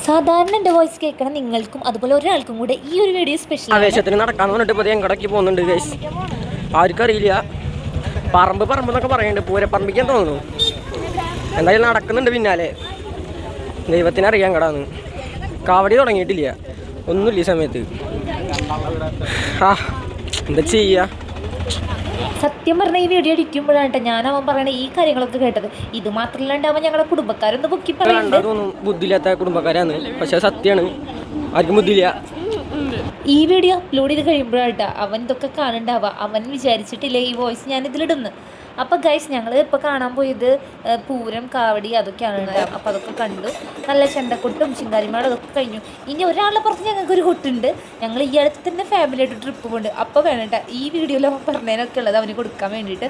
സാധാരണ എൻ്റെ വോയിസ് കേൾക്കണം നിങ്ങൾക്കും അതുപോലെ ഒരാൾക്കും കൂടെ ഈ ഒരു വീഡിയോ സ്പെഷ്യൽ ആവേശത്തിന് നടക്കാന്ന് പറഞ്ഞിട്ട് ഇപ്പോൾ എങ്ങടക്കി പോകുന്നുണ്ട് ഗൈസ്. ആർക്കും അറിയില്ല. പറമ്പ് എന്നൊക്കെ പറയുന്നുണ്ട്. പൂരപ്പറമ്പിക്കാൻ തോന്നുന്നു. എന്തായാലും നടക്കുന്നുണ്ട് പിന്നാലെ. ദൈവത്തിനറിയാം കടാന്ന്. കാവടി തുടങ്ങിയിട്ടില്ല, ഒന്നുമില്ല ഈ സമയത്ത്. എന്താ ചെയ്യുക? സത്യം പറഞ്ഞ ഈ വീഡിയോ അടിക്കുമ്പോഴാണ് ഞാൻ അവൻ പറയണ ഈ കാര്യങ്ങളൊക്കെ കേട്ടത്. ഇത് മാത്രമല്ലാണ്ട് അവൻ ഞങ്ങളെ കുടുംബക്കാരൊന്ന് പൊക്കി പറയുന്നത് ബുദ്ധിയില്ലാത്ത കുടുംബക്കാരാണ്. പക്ഷെ സത്യമാണ്, ആർക്കും ബുദ്ധിയില്ല. ഈ വീഡിയോ അപ്ലോഡ് ചെയ്ത് കഴിയുമ്പോഴാട്ടാ അവൻ ഇതൊക്കെ കാണണ്ടാവുക. അവൻ വിചാരിച്ചിട്ടില്ല ഈ വോയിസ് ഞാൻ ഇതിലിടുന്നു. അപ്പോൾ ഗൈസ് ഞങ്ങൾ ഇപ്പോൾ കാണാൻ പോയത് പൂരം, കാവടി അതൊക്കെയാണ്. അപ്പോൾ അതൊക്കെ കണ്ടു. നല്ല ചെണ്ടക്കൊട്ടും ചിങ്കാരിമാടും അതൊക്കെ കഴിഞ്ഞു. ഇനി ഒരാളുടെ പുറത്ത് ഞങ്ങൾക്കൊരു കൊട്ടുണ്ട്. ഞങ്ങൾ ഈ അടുത്ത് തന്നെ ഫാമിലിയായിട്ട് ട്രിപ്പ് പോകുന്നുണ്ട്. അപ്പോൾ വേണേട്ട ഈ വീഡിയോയിൽ അവൻ പറഞ്ഞതിനൊക്കെ ഉള്ളത് അവന് കൊടുക്കാൻ വേണ്ടിയിട്ട്.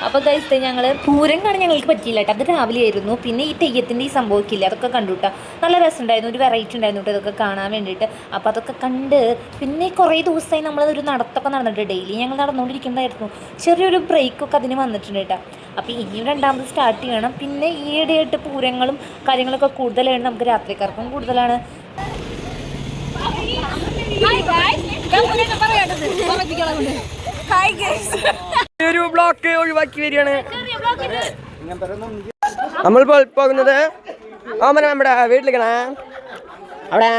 അപ്പോൾ ഗൈസ് ഞങ്ങൾ പൂരം കാണാൻ ഞങ്ങൾക്ക് പറ്റിയില്ല കേട്ടോ, അത് രാവിലെ ആയിരുന്നു. പിന്നെ ഈ തെയ്യത്തിൻ്റെ ഈ സംഭവിക്കില്ല അതൊക്കെ കണ്ടു കേട്ടോ. നല്ല രസമുണ്ടായിരുന്നു, ഒരു വെറൈറ്റി ഉണ്ടായിരുന്നു കേട്ടോ ഇതൊക്കെ കാണാൻ വേണ്ടിയിട്ട്. അപ്പോൾ അതൊക്കെ കണ്ട് പിന്നെ കുറേ ദിവസമായി നമ്മളൊരു നടത്തൊക്കെ നടന്നിട്ട് ഡെയിലി ഞങ്ങൾ നടന്നുകൊണ്ടിരിക്കുന്നതായിരുന്നു. ചെറിയൊരു ബ്രേക്കൊക്കെ അതിന് വന്നിട്ടുണ്ട് കേട്ടോ. അപ്പോൾ ഇനിയും രണ്ടാമത് സ്റ്റാർട്ട് ചെയ്യണം. പിന്നെ ഈയിടെയായിട്ട് പൂരങ്ങളും കാര്യങ്ങളൊക്കെ കൂടുതലാണ്, നമുക്ക് രാത്രിക്കാർക്കും കൂടുതലാണ്. ഒരു ബ്ലോക്ക് ഒഴിവാക്കി വരികയാണ്. നമ്മളിപ്പോൾ പോകുന്നത് നമ്മുടെ വീട്ടിലേക്കാണ്. അവിടെ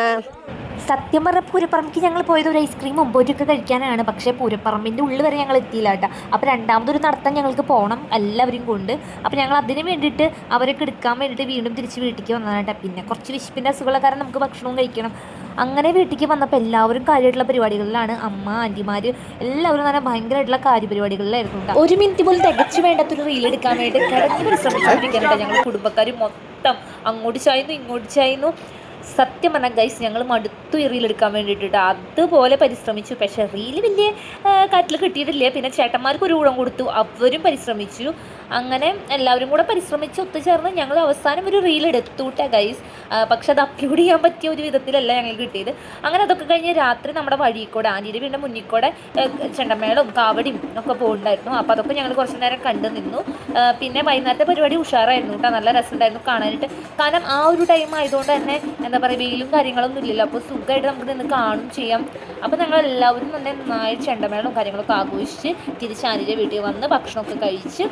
സത്യം പറഞ്ഞ പൂരപ്പറമ്പിക്ക് ഞങ്ങൾ പോയത് ഒരു ഐസ്ക്രീമും പൊരിയൊക്കെ കഴിക്കാനാണ്. പക്ഷേ പൂരപ്പറമ്പിൻ്റെ ഉള്ളിൽ വരെ ഞങ്ങൾ എത്തിയില്ല കേട്ടോ. അപ്പോൾ രണ്ടാമതൊരു നടത്താൻ ഞങ്ങൾക്ക് പോകണം എല്ലാവരും കൊണ്ട്. അപ്പോൾ ഞങ്ങൾ അതിന് വേണ്ടിയിട്ട് അവരൊക്കെ എടുക്കാൻ വേണ്ടിയിട്ട് വീണ്ടും തിരിച്ച് വീട്ടിലേക്ക് വന്നതാണ് കേട്ടോ. പിന്നെ കുറച്ച് വിശപ്പിൻ്റെ അസുഖമുള്ള കാരണം നമുക്ക് ഭക്ഷണവും കഴിക്കണം. അങ്ങനെ വീട്ടിലേക്ക് വന്നപ്പോൾ എല്ലാവരും കാര്യമായിട്ടുള്ള പരിപാടികളിലാണ്. അമ്മ, ആൻറ്റിമാർ എല്ലാവരും തന്നെ ഭയങ്കരമായിട്ടുള്ള കാര്യപരിപാടികളിലായിരുന്നു കേട്ടോ. ഒരു മിനിറ്റ് പോലും തികച്ചു വേണ്ടാത്തൊരു റീൽ എടുക്കാൻ വേണ്ടി കിടന്ന് പരിശ്രമിച്ചുകൊണ്ടിരിക്കാനായിട്ട് ഞങ്ങൾ കുടുംബക്കാർ മൊത്തം അങ്ങോട്ട് ചായുന്നു ഇങ്ങോട്ട് ചായുന്നു. സത്യം പറഞ്ഞാൽ ഗൈസ് ഞങ്ങൾ മടുത്തു ഈ റീലെടുക്കാൻ വേണ്ടിയിട്ട് അതുപോലെ പരിശ്രമിച്ചു. പക്ഷേ റീല് വലിയ കാറ്റിൽ കിട്ടിയിട്ടില്ല. പിന്നെ ചേട്ടന്മാർക്ക് ഒരു ഊഴം കൊടുത്തു, അവരും പരിശ്രമിച്ചു. അങ്ങനെ എല്ലാവരും കൂടെ പരിശ്രമിച്ച് ഒത്തുചേർന്ന് ഞങ്ങൾ അവസാനം ഒരു റീലെടുത്തുട്ടാ ഗൈസ്. പക്ഷെ അത് അപ്ലോഡ് ചെയ്യാൻ പറ്റിയ ഒരു വിധത്തിലല്ല ഞങ്ങൾക്ക് കിട്ടിയത്. അങ്ങനെ അതൊക്കെ കഴിഞ്ഞ് രാത്രി നമ്മുടെ വഴിക്കൂടെ ആൻറ്റീൻ്റെ വീടിൻ്റെ മുന്നിൽ കൂടെ ചെണ്ടമേളവും കാവടിയും ഒക്കെ പോകുന്നുണ്ടായിരുന്നു. അപ്പോൾ അതൊക്കെ ഞങ്ങൾ കുറച്ച് നേരം കണ്ടു നിന്നു. പിന്നെ വൈകുന്നേരത്തെ പരിപാടി ഉഷാറായിരുന്നു കേട്ടോ, നല്ല രസമുണ്ടായിരുന്നു കാണാനായിട്ട്. കാരണം ആ ഒരു ടൈം ആയതുകൊണ്ട് തന്നെ എന്താ പറയുക, വെയിലും കാര്യങ്ങളൊന്നും ഇല്ലല്ലോ. അപ്പോൾ സുഖമായിട്ട് നമുക്ക് നിന്ന് കാണും ചെയ്യാം. അപ്പോൾ ഞങ്ങൾ എല്ലാവരും തന്നെ നന്നായി ചെണ്ടമേളവും കാര്യങ്ങളൊക്കെ ആഘോഷിച്ച് തിരിച്ച് ആൻറ്റീൻ്റെ വീട്ടിൽ വന്ന് ഭക്ഷണമൊക്കെ കഴിച്ച്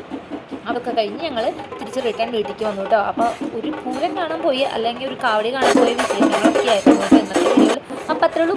അതൊക്കെ കഴിഞ്ഞ് ഞങ്ങൾ തിരിച്ച് റിട്ടേൺ വീട്ടിലേക്ക് വന്നു കേട്ടോ. അപ്പോൾ ഒരു പൂരം കാണാൻ പോയി അല്ലെങ്കിൽ ഒരു കാവടി കാണാൻ പോയ വിശേഷങ്ങളൊക്കെ ആയിരുന്നു ഇന്നത്തെ വീഡിയോയിൽ. അപ്പോൾ അത്രയുള്ളൂ.